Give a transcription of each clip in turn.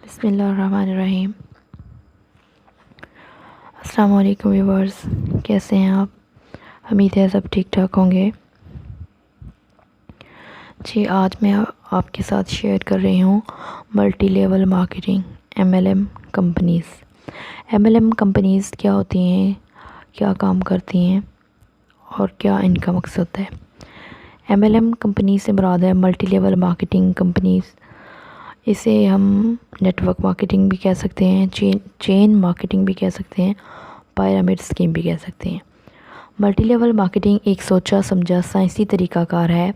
بسم اللہ الرحمن الرحیم۔ السلام علیکم ویورز، کیسے ہیں آپ؟ امید ہے سب ٹھیک ٹھاک ہوں گے۔ جی، آج میں آپ کے ساتھ شیئر کر رہی ہوں multi level marketing MLM companies. MLM companies کیا ہوتی ہیں، کیا کام کرتی ہیں اور کیا ان کا مقصد ہے؟ MLM کمپنی سے مراد ہے ملٹی لیول مارکیٹنگ کمپنیز۔ اسے ہم نیٹ ورک مارکیٹنگ بھی کہہ سکتے ہیں، چین مارکیٹنگ بھی کہہ سکتے ہیں، پیرامڈ اسکیم بھی کہہ سکتے ہیں۔ ملٹی لیول مارکیٹنگ ایک سوچا سمجھا سائنسی طریقہ کار ہے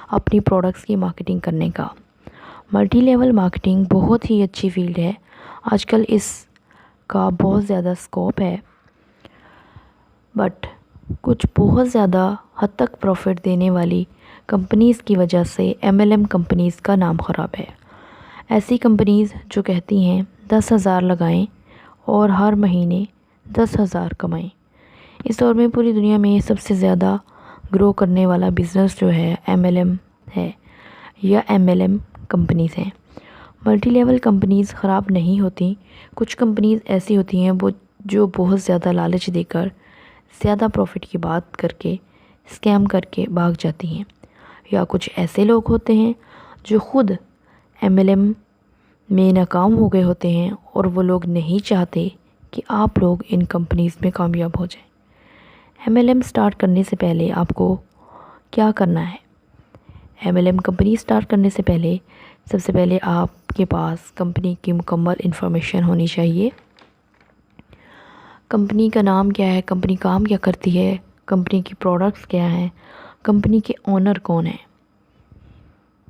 اپنی پروڈکٹس کی مارکیٹنگ کرنے کا۔ ملٹی لیول مارکیٹنگ بہت ہی اچھی فیلڈ ہے، آج کل اس کا بہت زیادہ اسکوپ ہے، بٹ کچھ بہت زیادہ حد تک پروفٹ دینے والی کمپنیز کی وجہ سے MLM کمپنیز کا نام خراب ہے۔ ایسی کمپنیز جو کہتی ہیں 10,000 لگائیں اور ہر مہینے 10,000 کمائیں۔ اس دور میں پوری دنیا میں سب سے زیادہ گرو کرنے والا بزنس جو ہے MLM ہے یا MLM کمپنیز ہیں۔ ملٹی لیول کمپنیز خراب نہیں ہوتی، کچھ کمپنیز ایسی ہوتی ہیں جو بہت زیادہ لالچ دے کر زیادہ پروفٹ کی بات کر کے اسکیم کر کے بھاگ جاتی ہیں، یا کچھ ایسے لوگ ہوتے ہیں جو خود MLM میں ناکام ہو گئے ہوتے ہیں اور وہ لوگ نہیں چاہتے کہ آپ لوگ ان کمپنیز میں کامیاب ہو جائیں۔ MLM سٹارٹ کرنے سے پہلے آپ کو کیا کرنا ہے؟ MLM کمپنی سٹارٹ کرنے سے پہلے سب سے پہلے آپ کے پاس کمپنی کی مکمل انفارمیشن ہونی چاہیے۔ کمپنی کا نام کیا ہے، کمپنی کام کیا کرتی ہے، کمپنی کی پروڈکٹس کیا ہیں، کمپنی کے اونر کون ہیں،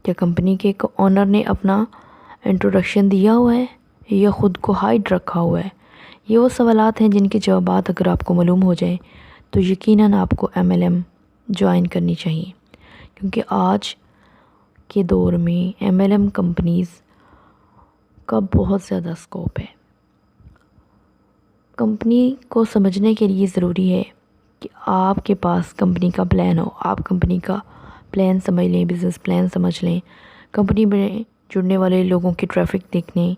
کیا کمپنی کے اونر نے اپنا انٹروڈکشن دیا ہوا ہے یا خود کو ہائڈ رکھا ہوا ہے؟ یہ وہ سوالات ہیں جن کے جوابات اگر آپ کو معلوم ہو جائیں تو یقیناً آپ کو MLM جوائن کرنی چاہیے، کیونکہ آج کے دور میں MLM کمپنیز کا بہت زیادہ اسکوپ ہے۔ کمپنی کو سمجھنے کے لیے ضروری ہے کہ آپ کے پاس کمپنی کا پلان ہو۔ آپ کمپنی کا پلان سمجھ لیں، بزنس پلان سمجھ لیں، کمپنی میں جڑنے والے لوگوں کی ٹریفک دیکھنے،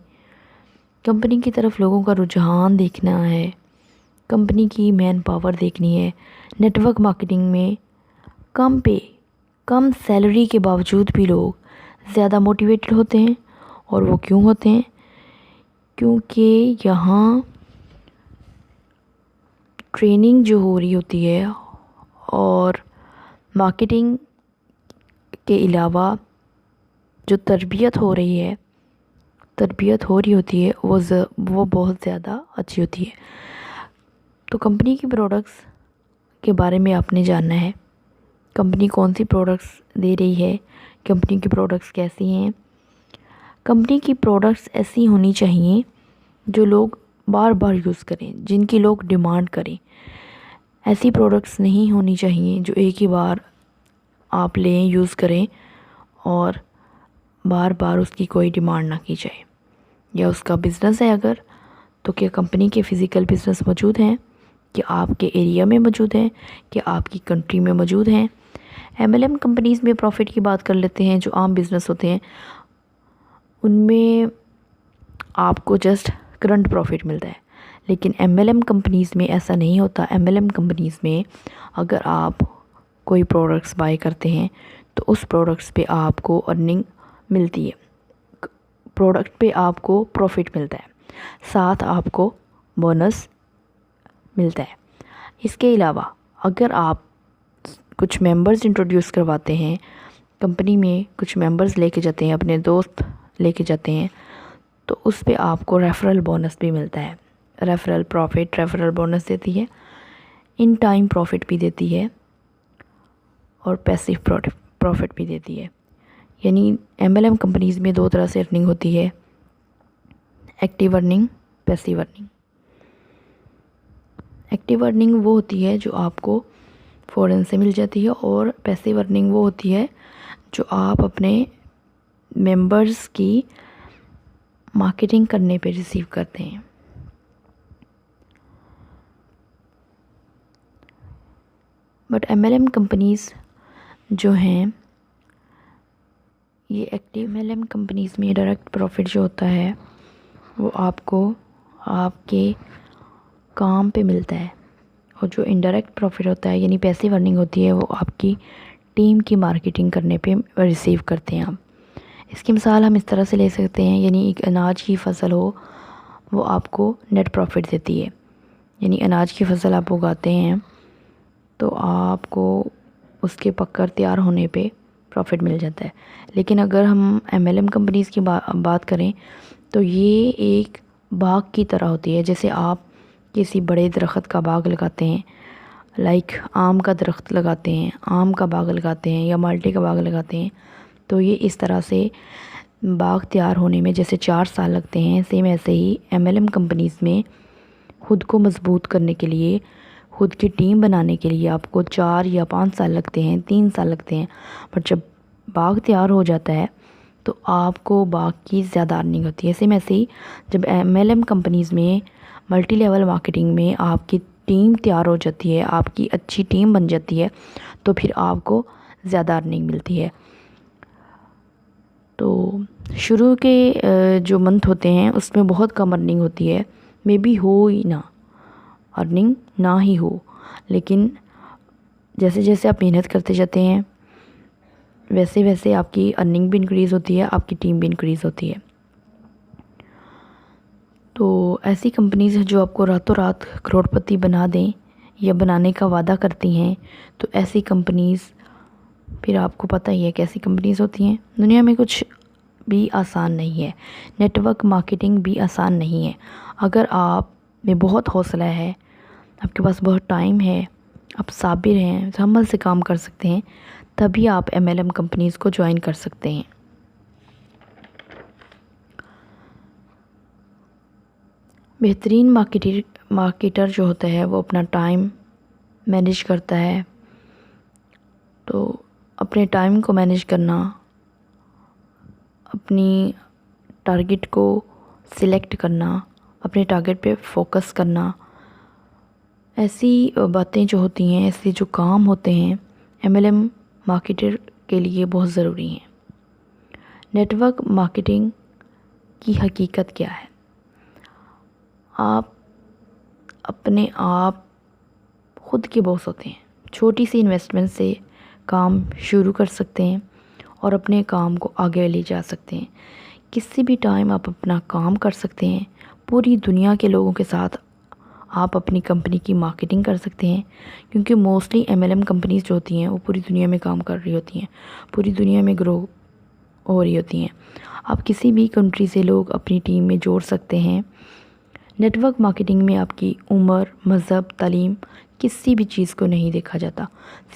کمپنی کی طرف لوگوں کا رجحان دیکھنا ہے، کمپنی کی مین پاور دیکھنی ہے۔ نیٹ ورک مارکیٹنگ میں کم سیلری کے باوجود بھی لوگ زیادہ موٹیویٹڈ ہوتے ہیں، اور وہ کیوں ہوتے ہیں؟ کیونکہ یہاں ٹریننگ جو ہو رہی ہوتی ہے اور مارکیٹنگ کے علاوہ جو تربیت ہو رہی ہوتی ہے وہ بہت زیادہ اچھی ہوتی ہے۔ تو کمپنی کی پروڈکٹس کے بارے میں آپ نے جاننا ہے، کمپنی کون سی پروڈکٹس دے رہی ہے، کمپنی کی پروڈکٹس کیسی ہیں۔ کمپنی کی پروڈکٹس ایسی ہونی چاہیے جو لوگ بار بار یوز کریں، جن کی لوگ ڈیمانڈ کریں۔ ایسی پروڈکٹس نہیں ہونی چاہیے جو ایک ہی بار آپ لیں، یوز کریں اور بار بار اس کی کوئی ڈیمانڈ نہ کی جائے۔ یا اس کا بزنس ہے اگر، تو کیا کمپنی کے فزیکل بزنس موجود ہیں، کہ آپ کے ایریا میں موجود ہیں، کہ آپ کی کنٹری میں موجود ہیں۔ MLM کمپنیز میں پروفٹ کی بات کر لیتے ہیں، جو عام بزنس ہوتے ہیں ان میں آپ کو جسٹ کرنٹ پروفٹ ملتا ہے، لیکن MLM کمپنیز میں ایسا نہیں ہوتا۔ MLM کمپنیز میں اگر آپ کوئی پروڈکٹس بائی کرتے ہیں تو اس پروڈکٹس پہ آپ کو ارننگ ملتی ہے، پروڈکٹ پہ آپ کو پروفٹ ملتا ہے، ساتھ آپ کو بونس ملتا ہے۔ اس کے علاوہ اگر آپ کچھ ممبرز انٹروڈیوس کرواتے ہیں، کمپنی میں کچھ ممبرز لے کے جاتے ہیں، اپنے دوست لے کے جاتے ہیں، تو اس پہ آپ کو ریفرل بونس بھی ملتا ہے۔ ریفرل بونس دیتی ہے، ان ٹائم پروفٹ بھی دیتی ہے، اور پیسیو پروفٹ بھی دیتی ہے۔ یعنی MLM کمپنیز میں دو طرح سے ارننگ ہوتی ہے، active earning, passive earning. Active earning وہ ہوتی ہے جو آپ کو فوراً سے مل جاتی ہے، اور پیسیو ارننگ وہ ہوتی ہے جو آپ اپنے ممبرز کی مارکیٹنگ کرنے پہ ریسیو کرتے ہیں۔ بٹ MLM کمپنیز جو ہیں، یہ ایکٹیو MLM کمپنیز میں ڈائریکٹ پروفٹ جو ہوتا ہے وہ آپ کو آپ کے کام پہ ملتا ہے، اور جو انڈائریکٹ پروفٹ ہوتا ہے یعنی پیسیو ارننگ ہوتی ہے وہ آپ کی ٹیم کی مارکیٹنگ کرنے پہ ریسیو کرتے ہیں آپ۔ اس کی مثال ہم اس طرح سے لے سکتے ہیں، یعنی ایک اناج کی فصل ہو، وہ آپ کو نیٹ پروفٹ دیتی ہے، یعنی اناج کی فصل آپ اگاتے ہیں تو آپ کو اس کے پکر تیار ہونے پہ پروفٹ مل جاتا ہے۔ لیکن اگر ہم MLM کمپنیز کی بات کریں تو یہ ایک باغ کی طرح ہوتی ہے، جیسے آپ کسی بڑے درخت کا باغ لگاتے ہیں، لائک آم کا درخت لگاتے ہیں، آم کا باغ لگاتے ہیں یا مالٹے کا باغ لگاتے ہیں، تو یہ اس طرح سے باغ تیار ہونے میں جیسے 4 سال لگتے ہیں، سیم ایسے ہی MLM کمپنیز میں خود کو مضبوط کرنے کے لیے، خود کی ٹیم بنانے کے لیے آپ کو 4 یا 5 سال لگتے ہیں، 3 سال لگتے ہیں، پر جب باغ تیار ہو جاتا ہے تو آپ کو باغ کی زیادہ ارننگ ہوتی ہے۔ سیم ایسے ہی جب MLM کمپنیز میں ملٹی لیول مارکیٹنگ میں آپ کی ٹیم تیار ہو جاتی ہے، آپ کی اچھی ٹیم بن جاتی ہے، تو پھر آپ کو زیادہ ارننگ ملتی ہے۔ تو شروع کے جو منتھ ہوتے ہیں اس میں بہت کم ارننگ ہوتی ہے، مے بی ہو ہی نہ ارننگ نہ ہی ہو، لیکن جیسے جیسے آپ محنت کرتے جاتے ہیں ویسے ویسے آپ کی ارننگ بھی انکریز ہوتی ہے، آپ کی ٹیم بھی انکریز ہوتی ہے۔ تو ایسی کمپنیز ہیں جو آپ کو راتوں رات کروڑ پتی بنا دیں یا بنانے کا وعدہ کرتی ہیں، تو ایسی کمپنیز پھر آپ کو پتہ ہی ہے کیسی کمپنیز ہوتی ہیں۔ دنیا میں کچھ بھی آسان نہیں ہے، نیٹ ورک مارکیٹنگ بھی آسان نہیں ہے۔ اگر آپ میں بہت حوصلہ ہے، آپ کے پاس بہت ٹائم ہے، آپ صابر ہیں، حمل سے کام کر سکتے ہیں، تبھی آپ MLM کمپنیز کو جوائن کر سکتے ہیں۔ بہترین مارکیٹر جو ہوتا ہے وہ اپنا ٹائم مینیج کرتا ہے، تو اپنے ٹائم کو مینیج کرنا، اپنی ٹارگٹ کو سلیکٹ کرنا، اپنے ٹارگٹ پہ فوکس کرنا، ایسی باتیں جو ہوتی ہیں، ایسے جو کام ہوتے ہیں MLM مارکیٹر کے لیے بہت ضروری ہیں۔ نیٹ ورک مارکیٹنگ کی حقیقت کیا ہے؟ آپ اپنے آپ خود کے باس ہوتے ہیں، چھوٹی سی انویسٹمنٹ سے کام شروع کر سکتے ہیں اور اپنے کام کو آگے لے جا سکتے ہیں۔ کسی بھی ٹائم آپ اپنا کام کر سکتے ہیں، پوری دنیا کے لوگوں کے ساتھ آپ اپنی کمپنی کی مارکیٹنگ کر سکتے ہیں، کیونکہ موسٹلی MLM کمپنیز جو ہوتی ہیں وہ پوری دنیا میں کام کر رہی ہوتی ہیں، پوری دنیا میں گرو ہو رہی ہوتی ہیں۔ آپ کسی بھی کنٹری سے لوگ اپنی ٹیم میں جوڑ سکتے ہیں۔ نیٹ ورک مارکیٹنگ میں آپ کی عمر، مذہب، تعلیم کسی بھی چیز کو نہیں دیکھا جاتا،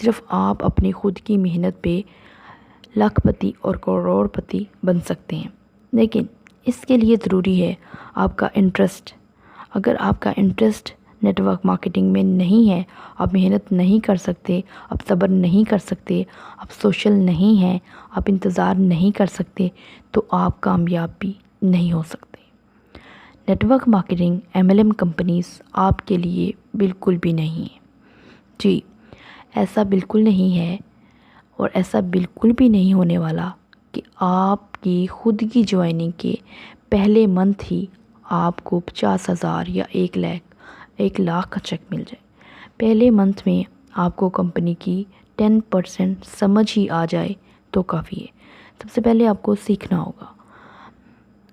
صرف آپ اپنی خود کی محنت پہ لاکھ پتی اور کروڑ پتی بن سکتے ہیں۔ لیکن اس کے لیے ضروری ہے آپ کا انٹرسٹ۔ اگر آپ کا انٹرسٹ نیٹ ورک مارکیٹنگ میں نہیں ہے، آپ محنت نہیں کر سکتے، آپ صبر نہیں کر سکتے، آپ سوشل نہیں ہیں، آپ انتظار نہیں کر سکتے، تو آپ کامیاب بھی نہیں ہو سکتے۔ Network marketing MLM companies آپ کے لیے بالکل بھی نہیں ہے۔ جی، ایسا بالکل نہیں ہے، اور ایسا بالکل بھی نہیں ہونے والا کہ آپ کی خود کی جوائننگ کے پہلے منتھ ہی آپ کو 50,000 یا 1 لاکھ کا چیک مل جائے۔ پہلے منتھ میں آپ کو کمپنی کی 10% سمجھ ہی آ جائے تو کافی ہے۔ سب سے پہلے آپ کو سیکھنا ہوگا،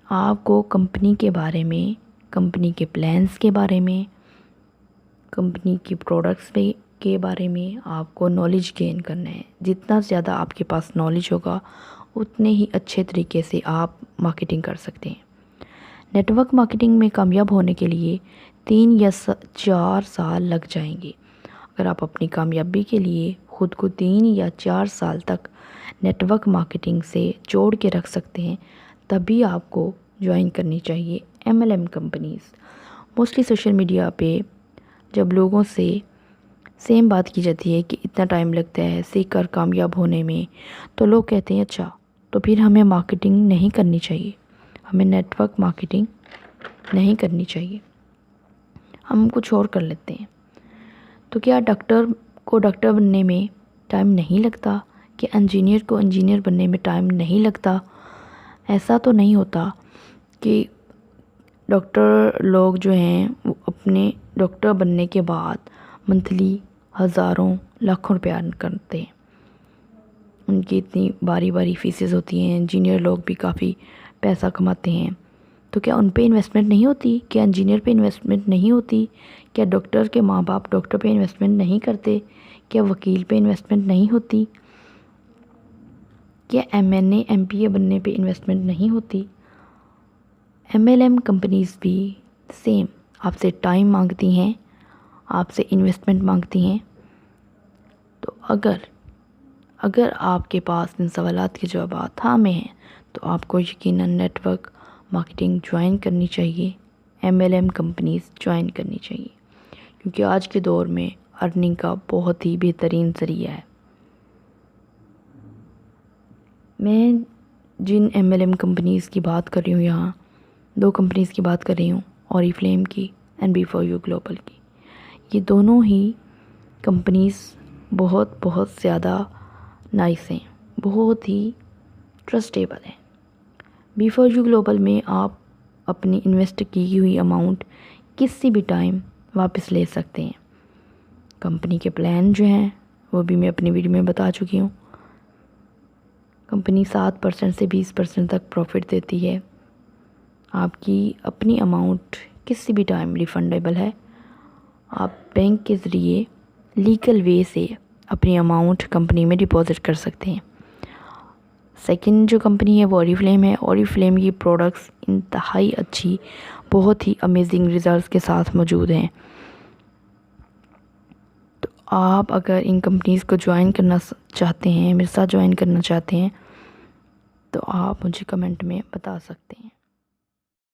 آپ کو کمپنی کے بارے میں، کمپنی کے پلانز کے بارے میں، کمپنی کی پروڈکٹس کے بارے میں آپ کو نالج گین کرنا ہے۔ جتنا زیادہ آپ کے پاس نالج ہوگا اتنے ہی اچھے طریقے سے آپ مارکیٹنگ کر سکتے ہیں۔ نیٹ ورک مارکیٹنگ میں کامیاب ہونے کے لیے 3 یا 4 سال لگ جائیں گے۔ اگر آپ اپنی کامیابی کے لیے خود کو 3 یا 4 سال تک نیٹ ورک مارکیٹنگ سے جوڑ کے رکھ سکتے ہیں، تبھی آپ کو جوائن کرنی چاہیے MLM companies. Mostly social media پہ جب لوگوں سے سیم بات کی جاتی ہے کہ اتنا ٹائم لگتا ہے سیکھ کر کامیاب ہونے میں، تو لوگ کہتے ہیں اچھا تو پھر ہمیں مارکیٹنگ نہیں کرنی چاہیے، ہمیں نیٹ ورک مارکیٹنگ نہیں کرنی چاہیے، ہم کچھ اور کر لیتے ہیں۔ تو کیا ڈاکٹر کو ڈاکٹر بننے میں ٹائم نہیں لگتا؟ کہ انجینئر کو انجینئر بننے میں ٹائم نہیں لگتا؟ ایسا تو نہیں ہوتا کہ ڈاکٹر لوگ جو ہیں وہ اپنے ڈاکٹر بننے کے بعد منتھلی ہزاروں لاکھوں روپیہ ارن کرتے ہیں. ان کی اتنی باری باری فیسز ہوتی ہیں. انجینئر لوگ بھی کافی پیسہ کماتے ہیں. تو کیا ان پہ انویسٹمنٹ نہیں ہوتی؟ کیا انجینئر پہ انویسٹمنٹ نہیں ہوتی؟ کیا ڈاکٹر کے ماں باپ ڈاکٹر پہ انویسٹمنٹ نہیں کرتے؟ کیا وکیل پہ انویسٹمنٹ نہیں ہوتی؟ کیا MNA MPA بننے پہ انویسٹمنٹ نہیں ہوتی؟ MLM کمپنیز بھی سیم آپ سے ٹائم مانگتی ہیں، آپ سے انویسٹمنٹ مانگتی ہیں. تو اگر آپ کے پاس ان سوالات کے جوابات ہاں میں ہیں تو آپ کو یقیناً نیٹ ورک مارکیٹنگ جوائن کرنی چاہیے، MLM کمپنیز جوائن کرنی چاہیے، کیونکہ آج کے دور میں ارننگ کا بہت ہی بہترین ذریعہ ہے. میں جن MLM کمپنیز کی بات کر رہی ہوں، یہاں 2 کمپنیز کی بات کر رہی ہوں، اوریفلیم کی اینڈ B4U گلوبل کی. یہ دونوں ہی کمپنیز بہت زیادہ نائس ہیں، بہت ہی ٹرسٹیبل ہیں. B4U گلوبل میں آپ اپنی انویسٹ کی ہوئی اماؤنٹ کسی بھی ٹائم واپس لے سکتے ہیں. کمپنی کے پلان جو ہیں وہ بھی میں اپنی ویڈیو میں بتا چکی ہوں. کمپنی 7% سے 20% تک پروفٹ دیتی ہے. آپ کی اپنی اماؤنٹ کسی بھی ٹائم ریفنڈیبل ہے. آپ بینک کے ذریعے لیگل وے سے اپنی اماؤنٹ کمپنی میں ڈپازٹ کر سکتے ہیں. سیکنڈ جو کمپنی ہے وہ اوریفلیم ہے. اوریفلیم کی پروڈکٹس انتہائی اچھی، بہت ہی امیزنگ ریزلٹس کے ساتھ موجود ہیں. تو آپ اگر ان کمپنیز کو جوائن کرنا چاہتے ہیں، میرے ساتھ جوائن کرنا چاہتے ہیں، تو آپ مجھے کمنٹ میں بتا سکتے ہیں.